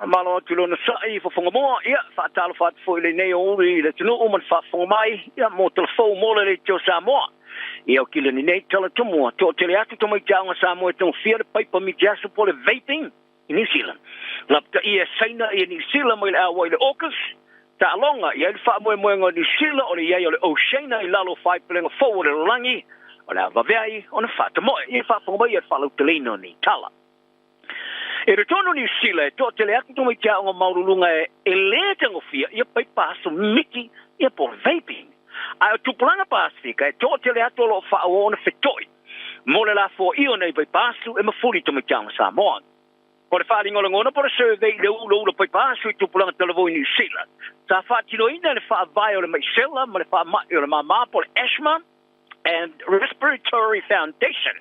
malo tulo na sai fo fonga mo ia fa talo fa fo le nei o le tuno o man fa fonga mai ia mo telefon mo le tio Samoa ia o kile ni nei tala tumo to tele atu to mai tanga Samoa to fear paper mi jasu po le vaping in New Zealand lapta ia saina ia New Zealand mai a wai le okas ta longa ia fa mo ngo New Zealand o le ia o le oceana i lalo fa plenga fo le langi o la va vai on fa mo ia fa fonga ia fa lo telino ni tala e retorno New Zealand to tele atu to mai tanga maurulunga e le tango fia ia pai paso miki ia por vaping a tu plana Pasifika e to tele atu lo fa ona fetoi mole la fo io nei pai paso e mafuri to mai tanga Samoa por fa ringo ngona por survey le ulo pai paso tu plana tele vo New Zealand sa fa tino ina le fa vai o le mai sela ma le fa ma o le mama por asthma and respiratory foundation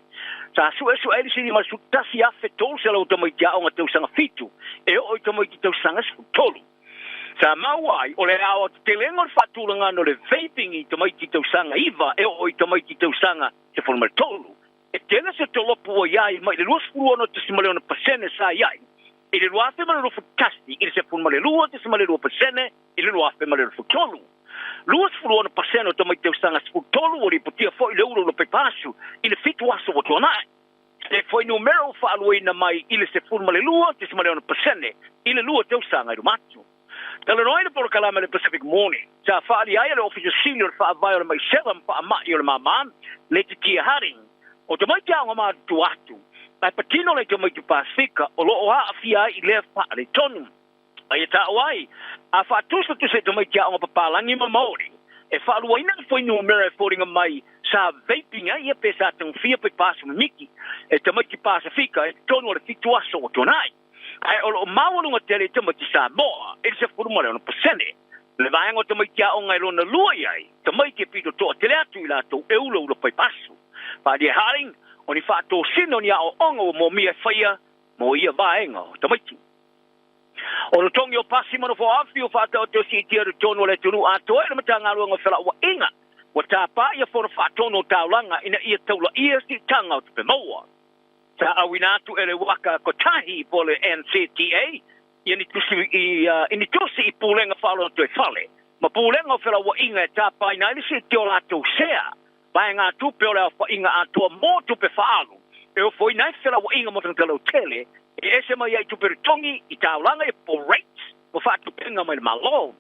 sa su ele si ma su tasi afetol se lo tomo ia o ngatu sanga fitu e o tomo i tau sanga tolu sa mawai o le ao te lengor fatulanga no le vaping i tomo i tau sanga iva e o tomo i tau sanga se forma tolu e tena se te lopu o iai mai le luas furu ono te simale ono pasene sa iai e le luafe ma le lufu kasti i le se forma le lua te simale lua pasene i le luafe ma le lufu tolu luas furu ono pasene o tomo i tau sanga tolu o li putia fo i le ulo lo pepasu i le fitu aso o tonai e foi numero fa aluina mai ile se forma le lua te simale ono pasene ile lua tau sanga i rumatu tala noina por kalama le Pacific Morning sa fa ali ai le officer senior fa vai o mai selam fa ma i o mama le te tia haring o te mai tia ngama tu atu ai patino le te mai tu Pasifika o lo o a fia i le fa le tonu ai ta wai a fa tu se te mai tia ngama papalangi ma maori e fa aluina foi numero foringa mai sa vaping ai e pesa tão fia pe passo miki e te mai ki Pasifika e tonu le fitu aso o tonai ai o mau no tele te mai Samoa e se forma le no pasene le vai ngo te mai kia o ngai lona lua ai te mai ke pito to tele atu ila to e ulo pe passo pa di haring oni fa to sino ni o ongo mo mi faia mo ia vai ngo te mai o lo tongi o pasi mano fo afi o fa to si tia de tono le tunu a to e matanga lo ngo fela wa inga wa tapa ia for fa tono taulanga ina ia taula ia si tanga o te moa sa awinatu ele waka kotahi pole NCTA ini tusi i pulenga falo to fale ma pulenga fela wa inga tapa ina ni si tiola to sea vai nga tu pela fa inga ato mo tu pe falo e foi na fela wa inga mo telo tele e ese mai ai tu per tongi i taulanga e por rates mo fa tu penga mai malo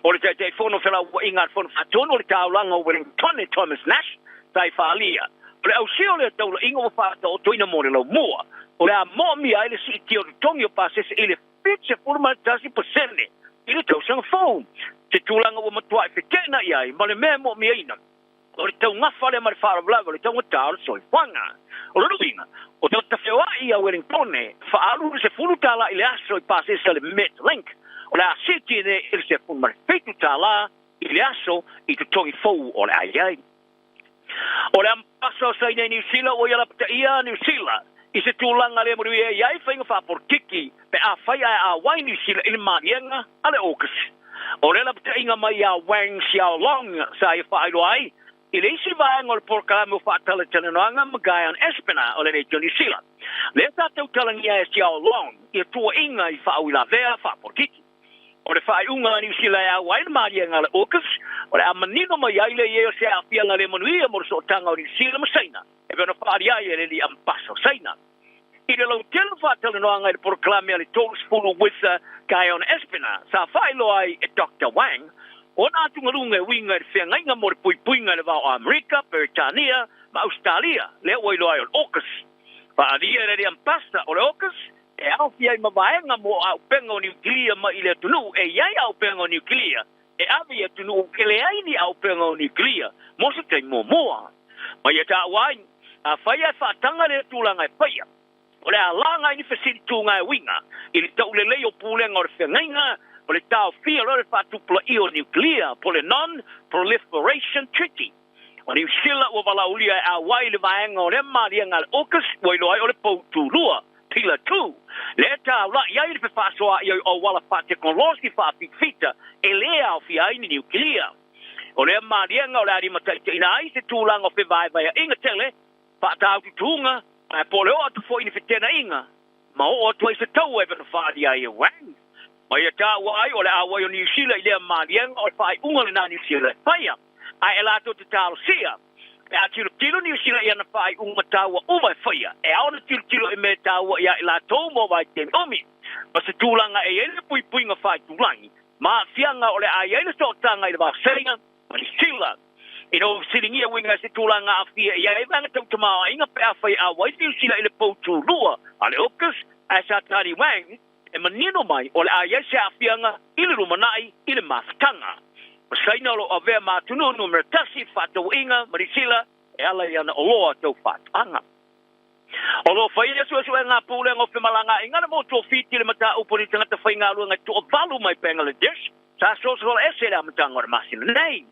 o le te fono fela wa inga fono fa tono le taulanga Wellington e Thomas Nash tai falia le au sio le tau ingo fa to toina mo le lo moa o le mo mi ai le si tio tongi o pase ele pitse forma tasi persene ile tau sang phone te tulanga o matua e tena ia ma le memo mi ina o le tau ngafa le mar fara bla o le tau tal so fanga o le ruinga o te tafewa ia Wellington fa alu se fulu tala ile aso i pase se le met link o la city ne il se fun mar fetu tala ile aso i te tongi fou o le ai o le ampaso sa ina New Zealand o ia pata ia New Zealand i se tūlanga le mori e iai whainga wha por kiki pe a whai a wai New Zealand ili marienga ale okas o le pata inga mai a Wang Xiaolong sa i whailo ai i le isi vaenga o le por kalame o whaatala tananoanga magai an espena o le neito New Zealand le tātou talangia e Xiaolong i tua inga i wha la vea wha por kiki o le whai unga New Zealand a wai marienga ale okas o le amanino mai ai le e o se a fianga le manuia mo so tanga o New Zealand masaina e vena whaari ai e le li ampaso saina i le lau telu whaatala noanga i le proclame ale tolus fulu with kai on espena sa whailo ai e Dr. Wang o nā tungarunga e winga e whiangainga mo le puipuinga le vau Amerika, Britania, ma Australia le oilo ai o Okas whaari e le ampasta o le Okas e au fiai mawaenga mo au penga o nuclear ma i le tunu e iai au penga o nuclear e avi e tunu ke le aini au penga o nuclear mo se te moa ma ia ta wai a whaia whaatanga le tūlanga e whaia o le alanga ini whasiri tūnga e winga i le tau le leo pūlenga o le whengainga o le tau fia lo le whaatupula i o nuclear po le non-proliferation treaty o New Zealand o walaulia e a wai le vaenga o le marianga le okas wailoai o le poutulua pila tu le tau la iai le whaasoa i o wala wha teknolosi wha fita e lea o fia ini nuclear o le marianga o le arimataita ina ai se tūlanga o whewai vai inga tele whaatau tutunga po le o atu fo ini whetena inga ma o tu se tau e fa dia e wang ma ia ta wai o le awa o New Zealand ile maliang o fai unga le na New Zealand faia ai ela to te talo sia e a tilo New Zealand ia na fai unga tawa o mai faia e a ona tilo e me tawa ia ela to mo vai ten omi ma se tulanga e ele pui nga fai tulangi ma fianga o le ai ele so tanga i ba senga ma ni sila sitting here winga se tulanga afia ia e vanga tau tama inga pe afai a wai New Zealand ile poutu lua ale okus asa tari wang e manino mai o le ai se afianga ile rumanai ile maftanga saina lo ave ma tunu no mertasi fatu inga marisila e ala yana oloa tau fatanga olo fai so nga pule ngo fe malanga inga mo to fiti le mata upori tanga te fainga lu nga to valu mai Bangladesh sa so ese la mtanga o masin nei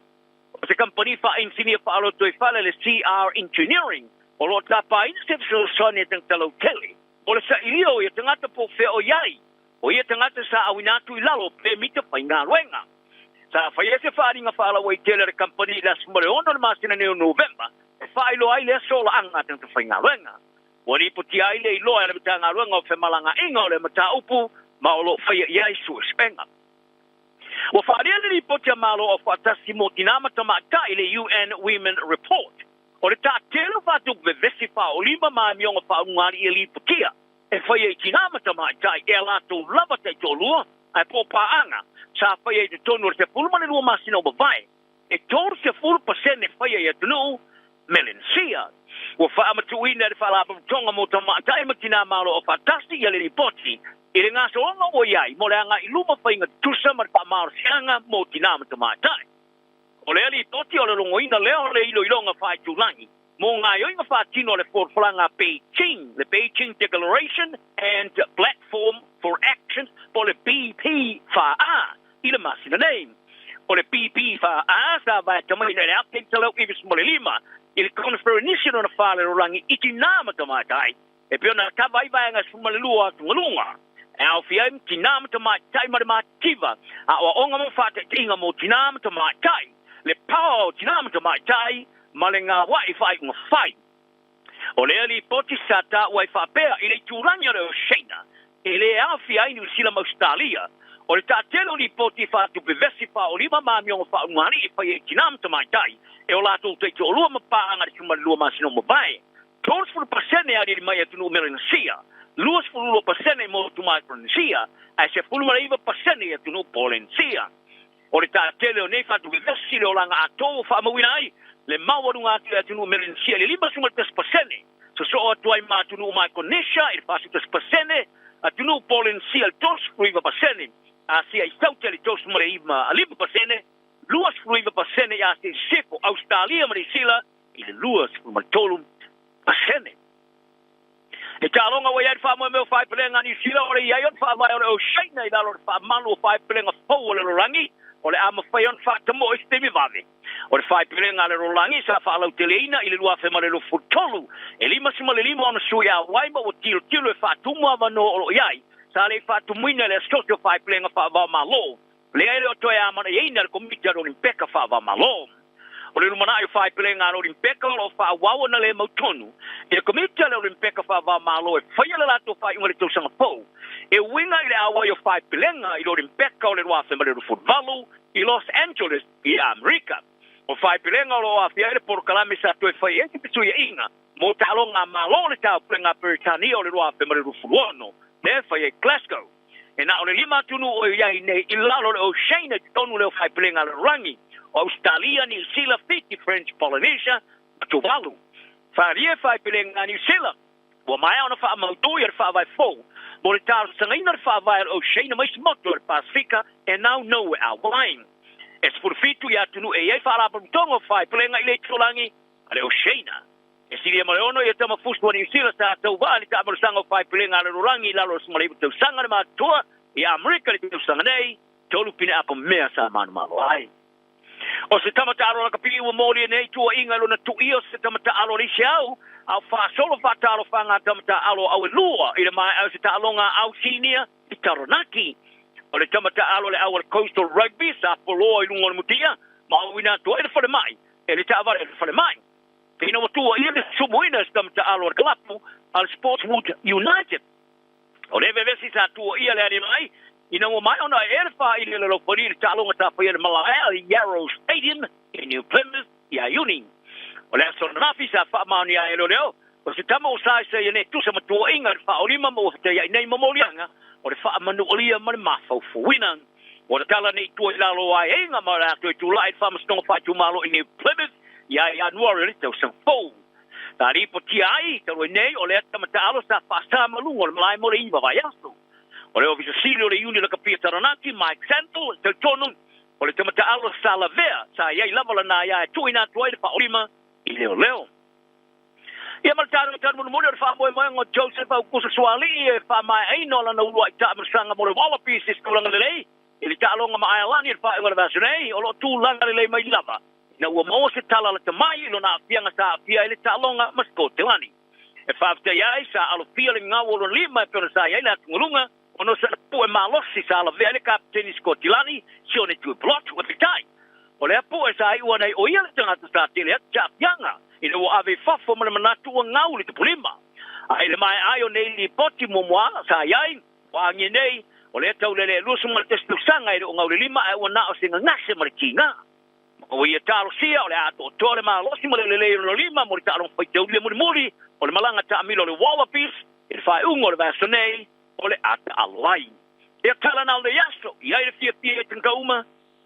o se company fa engineer fa alo to fa le CR engineering o lo tapa inception sone tang talo tele o le sa ilio ye tanga te po fe o yai o ye tanga te sa awinatu ilalo pe mita fainga luenga sa fa ye se fa ringa fa la wai tele company la smole ono masina ne November fa ilo ai le sola anga tang te fainga luenga wali puti ai le ilo ele tanga luenga o fe malanga inga le mata upu ma o lo fa ye su spenga wa fa'alia li potia malo o fatasi mo tinama tamata ile UN Women Report. O le tātelo fatu vevesi fa o lima mionga fa ungari ili potia. E whaia tinama tamata e lato lava te tolua ai popaanga. Sa whaia te tonu te fulmane lua masina o bavai. E tolu se 4% e whaia e tunu melensia. Wa whaamatuina le whalapa tonga mo tamata e matina malo o fatasi ile li poti. Ile ngā soanga o iai, mo le anga iluma whainga tusa mar pa maorsianga mo tinama tamatai. O le ali toti o le longoina leo le ilonga whai tulangi. Mo ngā yoinga whātino le forwhanga Beijing, the Beijing Declaration and Platform for Action, po le BP whaa, ile masina name. O le BP whaa, sa vai tamaina le apeng talau ibis mo le lima, ile konferenisi no na whale rorangi itinama tamatai, e piona kawai vaenga sumalelua tungalunga. Au fiam tinam tama tai marmativa a onga mo fata tinga mo tinam tama tai le pao tinam tama tai malenga wifi ngo fai ole ali poti sata wifi pe ile turanya le shena ile au fiai New Zealand Australia ole tatelo li poti fatu bevesi fa olima mamio fa ngari fa tinam tama tai e ola to te lo ma pa anga suma lo ma sino mo bai tons for percent ali mai atu merencia Luas puluh persen mo tuma Indonesia, ase puluh lima persen ya tunu Polensia. Ori ta tele o nei fatu vesi le olanga ato fa mawinai le mawarunga ya tunu Indonesia le 5% so atuai ma tunu ma Indonesia il pasu 10% atunu Polensia il 2%. Asia istauta le 2,5%. Luas puluh 5% ya se seco Australia Malaysia il luas puluh persen. E talonga wa ia fa mo me fa plenga ni sila ore ia yon fa vai o shaina ida lo fa malu fa plenga fo le rangi ole ama fa yon fa tamo estemi vave ore fa plenga le rangi sa fa la uteleina ile lua fe male lo futolu e lima sima le lima ona suya wai mo tilo e fa tumo avano o iai sa le fa tumuina le scoto fa plenga fa va malo le ai o toya mana ina le komiti ro impeka fa va malo o le lumana i fai pelenga no impeka o fa wawa na le mautonu e komiti le impeka fa va malo e fai le lato fai ngore to sanga po e winga ile awa yo fai pelenga i lo impeka o le wa fe male futbalu i Los Angeles i America o fai pelenga lo a fiare por kalame sa to fai e pitu ya inga mo talonga malo le ta pelenga Britania o le wa fe male futbolo ne fai Glasgow e na o le lima tunu o ya nei i lalo o Shane tonu le fai pelenga le rangi Australia, New Zealand, Fiji, French, Polynesia, Tuvalu. Faria fai pelenga New Zealand. Wa mai ona fa mautoia fa vai fo. Molitar sangaina fa vai Oceania mais motor Pacifica and now nowhere our wine. Es por fitu ya tunu e fa la tongo fai pelenga ile tulangi ale Oceania. E siria maleono ya tama fusto New Zealand sa tau vali ta mo sango fai pelenga le rurangi la lo smale tu sanga ma toa ya America le tu sanga nei tolu pina apa mea sa man malo ai. O se tamata alo ka pili mo le nei tu inga lo na tu io se tamata alo ri siau au fa solo fa talo fa nga tamata alo au lua ile mai au se talonga au sinia i taronaki o le tamata alo le au coastal rugby sa polo i lungo mutia ma wina to e fa le mai e le tava e fa le mai pino tu ia le sumuina se tamata alo klapu al Sportswood United O le vevesi sa tua ia le ani mai, ina o mai ona e fa i le lo pori le talo ngata pa ia Malaya i Yarrow Stadium in New Plymouth ia Uni. O le so na fi sa fa ma ni ai lo leo. O se tama o sai se ne tu sa matua inga fa o lima mo te ia nei mo lianga. O le fa manu o lia ma le mafau fu winan. O le tala nei tu la lo ai inga ma la tu lai fa ma stong fa tu malo in New Plymouth ia January le tau sa fo. Tari po ti ai, taro nei, o le tamata alo sa whasa malungo, o le malai mo le iwa vai aso. O le ofisa sili o le uni la kapia taranaki, Mike Santel, te tonu, o le tamata alo sa la vea, sa iai lava la na ia tuina tuai le paolima, I leo leo. Ia maltaro tanu mune o fa moe mo Joseph au kusa swali e fa mai aino la na ulu ai ta msanga mo le wallabies is kulanga le nei. Ili ta longa ma Ireland il fa ngora vasune, o lo tu langa le mai lava. Na ua mo se tala la tamai lo na fianga sa fia ile ta longa masko te lani. E fa te ia sa alo fia le ngau lo lima pe sa ia la ngulunga ono sa pu e malosi sa la vele kapteni Skotilani si one tu plot with the time. O le pu e sa ai ua nei o ia le tanga sa te le cha fianga. Ina ua ave fafo mana manatu o ngau le te pulima. Ai le mai ai o nei li poti mo moa sa iai wa angi nei o le tau le lusu ma testu sanga i o ngau le lima ai ua na o singa ngase ma le kinga. O ia talo sia o le ato tole ma losi mo le le lima mo le talo fai tau le muri o le malanga ta amilo le wallabies il fai ungo le vasonei o le ata alai. Ia tala na le yaso ia i le fia fia tenkauma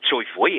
so i foi